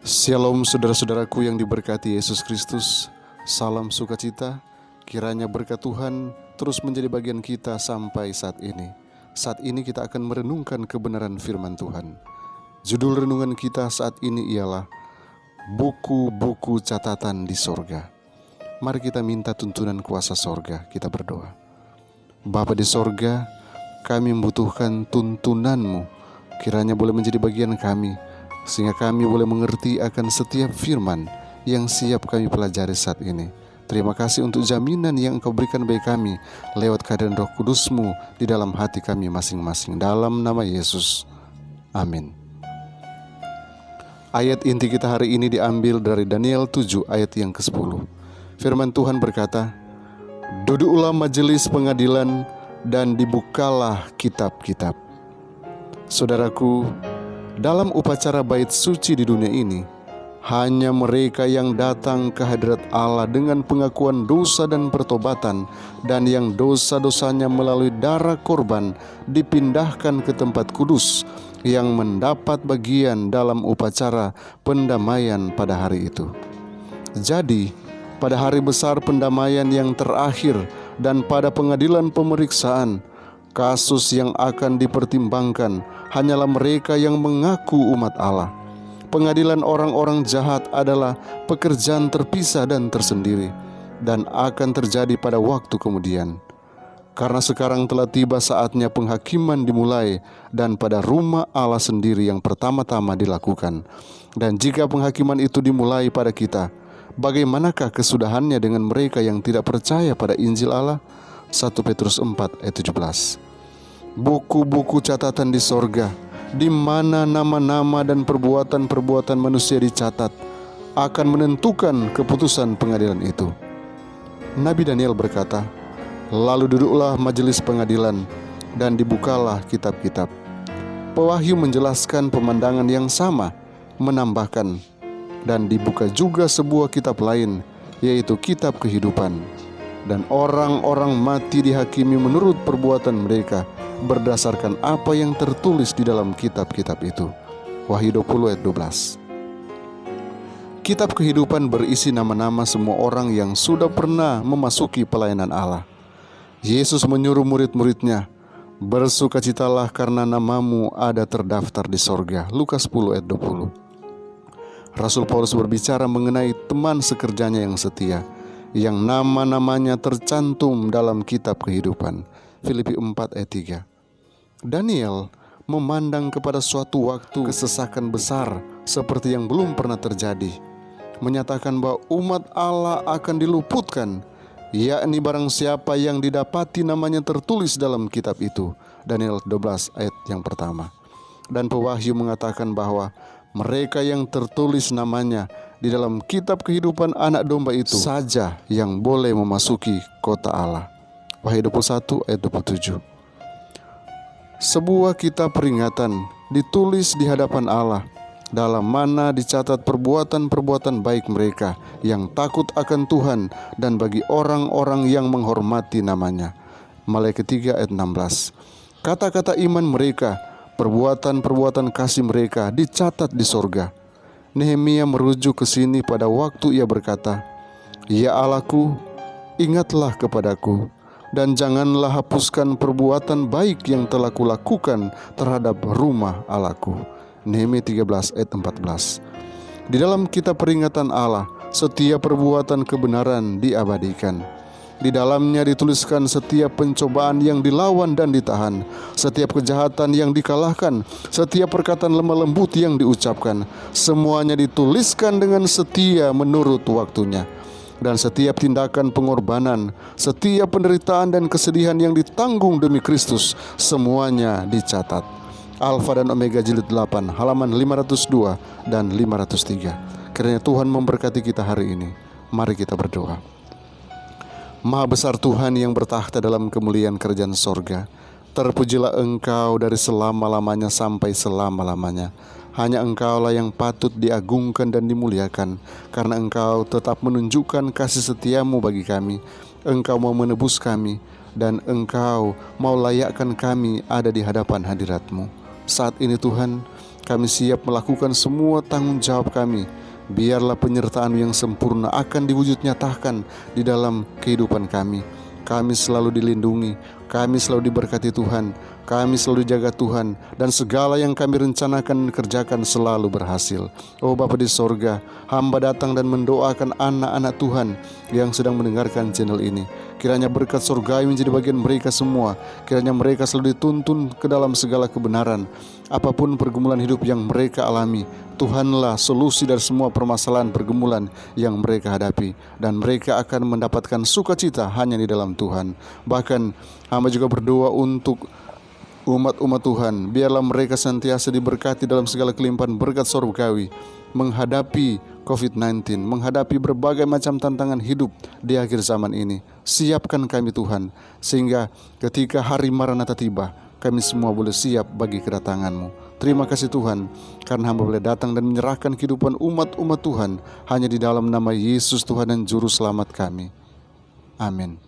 Shalom saudara-saudaraku yang diberkati Yesus Kristus. Salam sukacita. Kiranya berkat Tuhan terus menjadi bagian kita sampai saat ini. Saat ini kita akan merenungkan kebenaran firman Tuhan. Judul renungan kita saat ini ialah Buku-buku catatan di sorga. Mari kita minta tuntunan kuasa sorga. Kita berdoa. Bapa di sorga, kami membutuhkan tuntunan-Mu. Kiranya boleh menjadi bagian kami, sehingga kami boleh mengerti akan setiap firman yang siap kami pelajari saat ini. Terima kasih untuk jaminan yang Engkau berikan bagi kami lewat kehadiran Roh Kudus-Mu di dalam hati kami masing-masing. Dalam nama Yesus, amin. Ayat inti kita hari ini diambil dari Daniel 7 ayat yang ke-10. Firman Tuhan berkata, "Duduklah majelis pengadilan dan dibukalah kitab-kitab." Saudaraku, dalam upacara bait suci di dunia ini, hanya mereka yang datang ke hadirat Allah dengan pengakuan dosa dan pertobatan, dan yang dosa-dosanya melalui darah korban dipindahkan ke tempat kudus, yang mendapat bagian dalam upacara pendamaian pada hari itu. Jadi, pada hari besar pendamaian yang terakhir dan pada pengadilan pemeriksaan, kasus yang akan dipertimbangkan hanyalah mereka yang mengaku umat Allah. Pengadilan orang-orang jahat adalah pekerjaan terpisah dan tersendiri, dan akan terjadi pada waktu kemudian. Karena sekarang telah tiba saatnya penghakiman dimulai, dan pada rumah Allah sendiri yang pertama-tama dilakukan. Dan jika penghakiman itu dimulai pada kita, bagaimanakah kesudahannya dengan mereka yang tidak percaya pada Injil Allah? 1 Petrus 4 ayat 17. Buku-buku catatan di sorga, di mana nama-nama dan perbuatan-perbuatan manusia dicatat, akan menentukan keputusan pengadilan itu. Nabi Daniel berkata, "Lalu duduklah majelis pengadilan dan dibukalah kitab-kitab." Pewahyu menjelaskan pemandangan yang sama, menambahkan, "Dan dibuka juga sebuah kitab lain, yaitu kitab kehidupan. Dan orang-orang mati dihakimi menurut perbuatan mereka, berdasarkan apa yang tertulis di dalam kitab-kitab itu." Wahyu 20 ayat 12. Kitab kehidupan berisi nama-nama semua orang yang sudah pernah memasuki pelayanan Allah. Yesus menyuruh murid-muridnya, "Bersukacitalah karena namamu ada terdaftar di sorga." Lukas 10 ayat 20. Rasul Paulus berbicara mengenai teman sekerjanya yang setia, yang nama-namanya tercantum dalam kitab kehidupan. Filipi 4 ayat 3. Daniel memandang kepada suatu waktu kesesakan besar seperti yang belum pernah terjadi, menyatakan bahwa umat Allah akan diluputkan, yakni barang siapa yang didapati namanya tertulis dalam kitab itu. Daniel 12 ayat yang pertama. Dan pewahyu mengatakan bahwa mereka yang tertulis namanya di dalam kitab kehidupan anak domba itu saja yang boleh memasuki kota Allah. Wahyu 21 ayat 27. Sebuah kitab peringatan ditulis di hadapan Allah, dalam mana dicatat perbuatan-perbuatan baik mereka yang takut akan Tuhan dan bagi orang-orang yang menghormati namanya. Malaikat 3 ayat 16. Kata-kata iman mereka, perbuatan-perbuatan kasih mereka dicatat di sorga. Nehemia merujuk ke sini pada waktu ia berkata, "Ya Allahku, ingatlah kepadaku, dan janganlah hapuskan perbuatan baik yang telah kulakukan terhadap rumah Allahku." Nehemia 13 ayat 14. Di dalam kitab peringatan Allah, setiap perbuatan kebenaran diabadikan. Di dalamnya dituliskan setiap pencobaan yang dilawan dan ditahan, setiap kejahatan yang dikalahkan, setiap perkataan lemah lembut yang diucapkan. Semuanya dituliskan dengan setia menurut waktunya. Dan setiap tindakan pengorbanan, setiap penderitaan dan kesedihan yang ditanggung demi Kristus, semuanya dicatat. Alfa dan Omega jilid 8 halaman 502 dan 503. Kiranya Tuhan memberkati kita hari ini. Mari kita berdoa. Maha besar Tuhan yang bertakhta dalam kemuliaan kerajaan sorga, terpujilah Engkau dari selama-lamanya sampai selama-lamanya. Hanya Engkaulah yang patut diagungkan dan dimuliakan, karena Engkau tetap menunjukkan kasih setiamu bagi kami. Engkau mau menebus kami, dan Engkau mau layakkan kami ada di hadapan hadirat-Mu. Saat ini Tuhan, Kami siap melakukan semua tanggung jawab kami. Biarlah penyertaan yang sempurna akan diwujud nyatakan di dalam kehidupan kami. Kami selalu dilindungi, kami selalu diberkati Tuhan, kami selalu dijaga Tuhan, dan segala yang kami rencanakan dan kerjakan selalu berhasil. Oh Bapa di sorga, hamba datang dan mendoakan anak-anak Tuhan yang sedang mendengarkan channel ini. Kiranya berkat surgawi menjadi bagian mereka semua. Kiranya mereka selalu dituntun ke dalam segala kebenaran. Apapun pergumulan hidup yang mereka alami, Tuhanlah solusi dari semua permasalahan pergumulan yang mereka hadapi, dan mereka akan mendapatkan sukacita hanya di dalam Tuhan. Bahkan hamba juga berdoa untuk umat-umat Tuhan, biarlah mereka senantiasa diberkati dalam segala kelimpahan berkat surgawi menghadapi COVID-19, menghadapi berbagai macam tantangan hidup di akhir zaman ini. Siapkan kami Tuhan, sehingga ketika hari Maranatha tiba, kami semua boleh siap bagi kedatangan-Mu. Terima kasih Tuhan, karena hamba boleh datang dan menyerahkan kehidupan umat-umat Tuhan hanya di dalam nama Yesus Tuhan dan Juru Selamat kami. Amin.